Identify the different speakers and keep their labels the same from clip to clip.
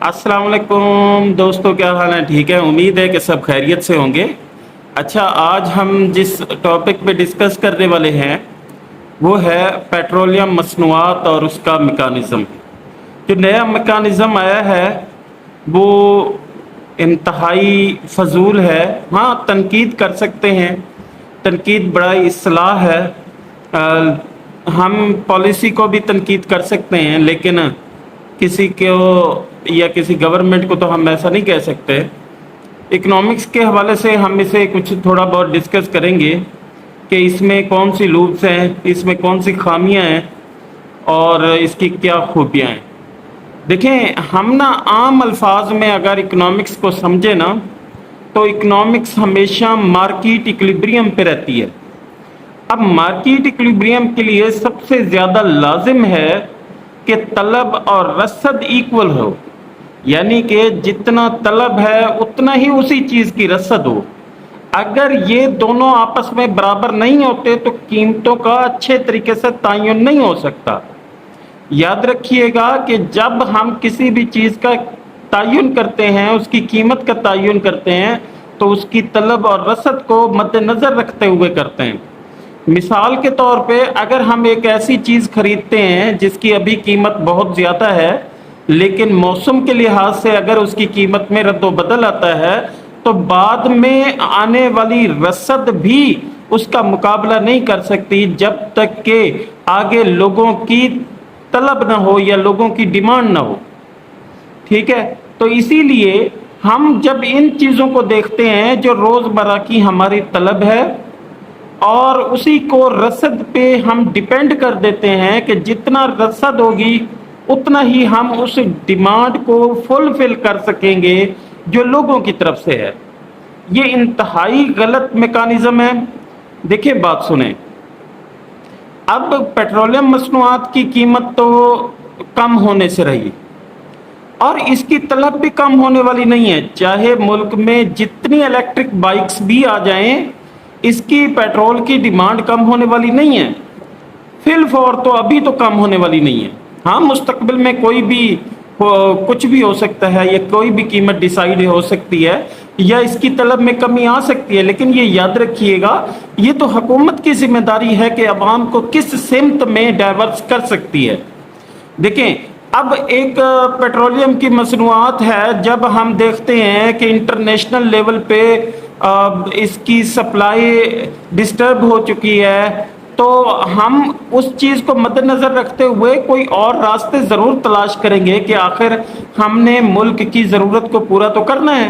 Speaker 1: अस्सलाम वालेकुम दोस्तों, क्या हाल है? ठीक है, उम्मीद है कि सब खैरियत से होंगे। अच्छा, आज हम जिस टॉपिक पे डिस्कस करने वाले हैं वो है पेट्रोलियम मसनूआत और उसका मेकानिज़्म। जो नया मेकानिज़्म आया है वो इंतहाई फजूल है। हाँ, तनकीद कर सकते हैं, तनकीद बड़ा इस्लाह है। हम पॉलिसी को भी तनकीद कर सकते हैं, लेकिन किसी को या किसी गवर्नमेंट को तो हम ऐसा नहीं कह सकते। इकोनॉमिक्स के हवाले से हम इसे कुछ थोड़ा बहुत डिस्कस करेंगे कि इसमें कौन सी लूप्स हैं, इसमें कौन सी खामियां हैं और इसकी क्या खूबियां हैं। देखें, हम ना आम अल्फाज में अगर इकोनॉमिक्स को समझे ना, तो इकोनॉमिक्स हमेशा मार्केट इक्विलिब्रियम पे रहती है। अब मार्केट इक्विलिब्रियम के लिए सबसे ज़्यादा लाजिम है कि तलब और रसद इक्वल हो, यानी कि जितना तलब है उतना ही उसी चीज़ की रसद हो। अगर ये दोनों आपस में बराबर नहीं होते तो कीमतों का अच्छे तरीके से तयन नहीं हो सकता। याद रखिएगा कि जब हम किसी भी चीज़ का तयन करते हैं, उसकी कीमत का तयन करते हैं, तो उसकी तलब और रसद को मद्देनज़र रखते हुए करते हैं। मिसाल के तौर पे अगर हम एक ऐसी चीज़ खरीदते हैं जिसकी अभी कीमत बहुत ज़्यादा है, लेकिन मौसम के लिहाज से अगर उसकी कीमत में रद्द-ओ-बदल आता है, तो बाद में आने वाली रसद भी उसका मुकाबला नहीं कर सकती जब तक कि आगे लोगों की तलब ना हो या लोगों की डिमांड ना हो। ठीक है, तो इसीलिए हम जब इन चीज़ों को देखते हैं जो रोज़मर्रा की हमारी तलब है और उसी को रसद पे हम डिपेंड कर देते हैं कि जितना रसद होगी उतना ही हम उस डिमांड को फुलफिल कर सकेंगे जो लोगों की तरफ से है। ये इंतहाई गलत मेकानिज़्म है। देखिए, बात सुने। अब पेट्रोलियम मसनूआत की कीमत तो कम होने से रही और इसकी तलब भी कम होने वाली नहीं है। चाहे मुल्क में जितनी इलेक्ट्रिक बाइक्स भी आ जाएं, इसकी पेट्रोल की डिमांड कम होने वाली नहीं है। फिलफौर तो अभी तो कम होने वाली नहीं है। हाँ, मुस्तकबिल में कोई भी कुछ भी हो सकता है, या कोई भी कीमत डिसाइड हो सकती है, या इसकी तलब में कमी आ सकती है, लेकिन ये याद रखिएगा, ये तो हुकूमत की जिम्मेदारी है कि अवाम को किस सिमत में डाइवर्स कर सकती है। देखें, अब एक पेट्रोलियम की मसनूआत है, जब हम देखते हैं कि इंटरनेशनल लेवल पे इसकी सप्लाई डिस्टर्ब हो चुकी है, तो हम उस चीज़ को मद्देनज़र रखते हुए कोई और रास्ते ज़रूर तलाश करेंगे कि आखिर हमने मुल्क की ज़रूरत को पूरा तो करना है,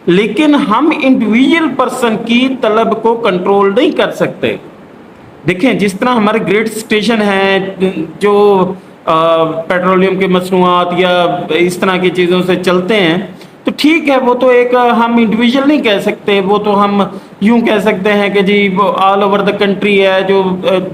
Speaker 1: लेकिन हम इंडिविजुअल पर्सन की तलब को कंट्रोल नहीं कर सकते। देखें, जिस तरह हमारे ग्रेड स्टेशन हैं जो पेट्रोलियम के मसनूआत या इस तरह की चीज़ों से चलते हैं, तो ठीक है, वो तो एक हम इंडिविजुअल नहीं कह सकते, वो तो हम यूं कह सकते हैं कि जी वो ऑल ओवर द कंट्री है जो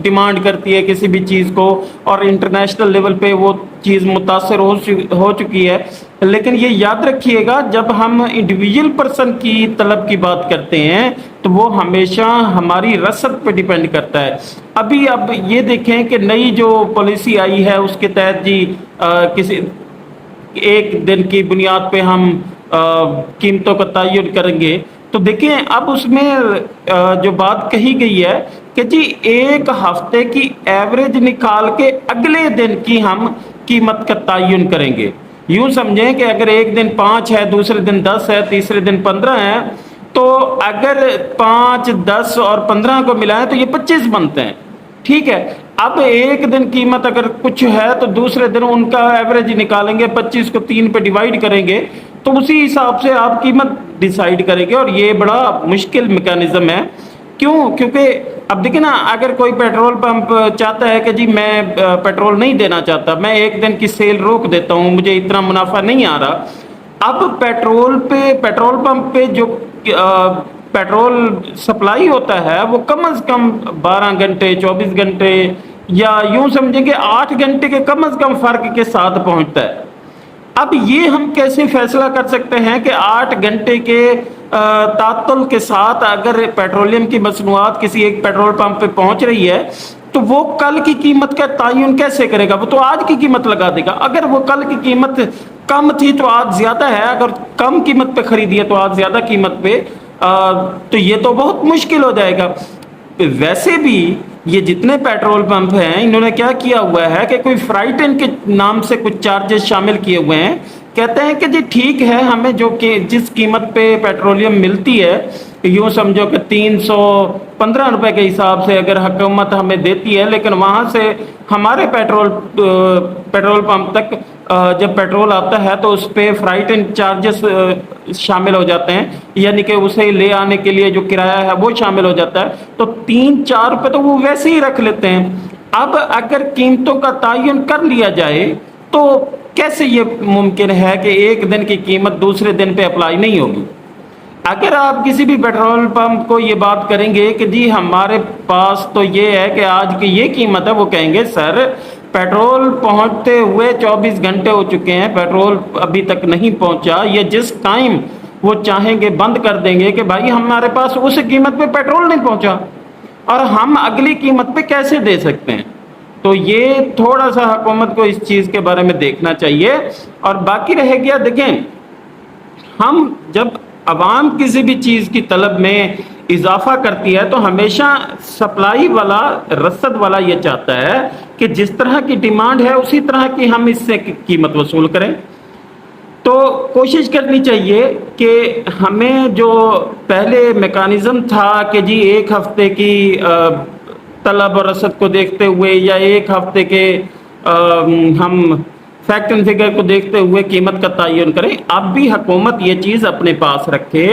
Speaker 1: डिमांड करती है किसी भी चीज़ को, और इंटरनेशनल लेवल पे वो चीज़ मुतासर हो चुकी है। लेकिन ये याद रखिएगा, जब हम इंडिविजुअल पर्सन की तलब की बात करते हैं तो वो हमेशा हमारी रसद पे डिपेंड करता है। अभी अब ये देखें कि नई जो पॉलिसी आई है उसके तहत जी किसी एक दिन की बुनियाद पे हम कीमतों का तयन करेंगे, तो देखें अब उसमें जो बात कही गई है कि जी एक हफ्ते की एवरेज निकाल के अगले दिन की हम कीमत का तयन करेंगे। यूं समझें कि अगर एक दिन 5 है, दूसरे दिन 10 है, तीसरे दिन 15 है, तो अगर 5, 10 और 15 को मिलाएं तो ये 25 बनते हैं। ठीक है, अब एक दिन कीमत अगर कुछ है तो दूसरे दिन उनका एवरेज निकालेंगे, 25 को 3 पे डिवाइड करेंगे, तो उसी हिसाब से आप कीमत डिसाइड करेंगे। और ये बड़ा मुश्किल मैकेनिज्म है। क्यों? क्योंकि अब देखिए ना, अगर कोई पेट्रोल पंप चाहता है कि जी मैं पेट्रोल नहीं देना चाहता, मैं एक दिन की सेल रोक देता हूँ, मुझे इतना मुनाफा नहीं आ रहा। अब पेट्रोल पंप पे जो पेट्रोल सप्लाई होता है वो कम से कम 12 घंटे, 24 घंटे, या यूं समझेंगे 8 घंटे के कम से कम फर्क के साथ पहुंचता है। अब ये हम कैसे फैसला कर सकते हैं कि 8 घंटे के तातुल के साथ अगर पेट्रोलियम की मसनूआत किसी एक पेट्रोल पंप पे पहुंच रही है, तो वो कल की कीमत का तयन कैसे करेगा? वो तो आज की कीमत लगा देगा। अगर वो कल की कीमत कम थी तो आज ज्यादा है, अगर कम कीमत पे खरीदी है तो आज ज्यादा कीमत पे, तो ये तो बहुत मुश्किल हो जाएगा। वैसे भी ये जितने पेट्रोल पंप हैं इन्होंने क्या किया हुआ है कि कोई फ्राइटन के नाम से कुछ चार्जेस शामिल किए हुए हैं। कहते हैं कि जी ठीक है, हमें जो कि जिस कीमत पे पेट्रोलियम मिलती है, यूँ समझो कि 315 रुपए के हिसाब से अगर हुकूमत हमें देती है, लेकिन वहाँ से हमारे पेट्रोल पंप तक जब पेट्रोल आता है तो उस पे फ्राइट एंड चार्जेस शामिल हो जाते हैं, यानी कि उसे ले आने के लिए जो किराया है वो शामिल हो जाता है। तो 3-4 रुपए तो वो वैसे ही रख लेते हैं। अब अगर कीमतों का तयन कर लिया जाए तो कैसे ये मुमकिन है कि एक दिन की कीमत दूसरे दिन पे अप्लाई नहीं होगी? अगर आप किसी भी पेट्रोल पंप को ये बात करेंगे कि जी हमारे पास तो ये है कि आज की ये कीमत है, वो कहेंगे सर पेट्रोल पहुंचते हुए 24 घंटे हो चुके हैं, पेट्रोल अभी तक नहीं पहुंचा। ये जिस टाइम वो चाहेंगे बंद कर देंगे कि भाई हमारे पास उस कीमत पे पेट्रोल नहीं पहुंचा और हम अगली कीमत पे कैसे दे सकते हैं। तो ये थोड़ा सा हुकूमत को इस चीज़ के बारे में देखना चाहिए। और बाकी रह गया, देखें, हम जब अवाम किसी भी चीज़ की तलब में इजाफा करती है तो हमेशा सप्लाई वाला, रसद वाला ये चाहता है कि जिस तरह की डिमांड है उसी तरह की हम इससे कीमत वसूल करें। तो कोशिश करनी चाहिए कि हमें जो पहले मैकेनिज्म था कि जी एक हफ्ते की तलब और रसद को देखते हुए या एक हफ्ते के हम फैक्ट एंड फिगर को देखते हुए कीमत का तयन करें, अब भी हुकूमत ये चीज़ अपने पास रखे।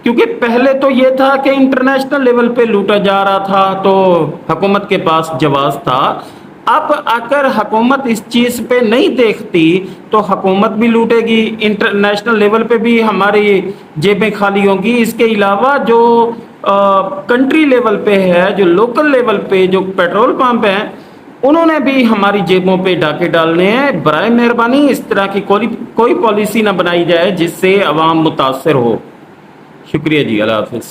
Speaker 1: क्योंकि पहले तो ये था कि इंटरनेशनल लेवल पे लूटा जा रहा था तो हुकूमत के पास जवाब था। अब अगर हुकूमत इस चीज़ पे नहीं देखती तो हुकूमत भी लूटेगी, इंटरनेशनल लेवल पे भी हमारी जेबें खाली होंगी। इसके अलावा जो कंट्री लेवल पे है, जो लोकल लेवल पे जो पेट्रोल पंप हैं, उन्होंने भी हमारी जेबों पे डाके डालने हैं। बराए मेहरबानी इस तरह की कोई पॉलिसी ना बनाई जाए जिससे अवाम मुतासर हो। शुक्रिया जी, अल्लाह हाफिज़।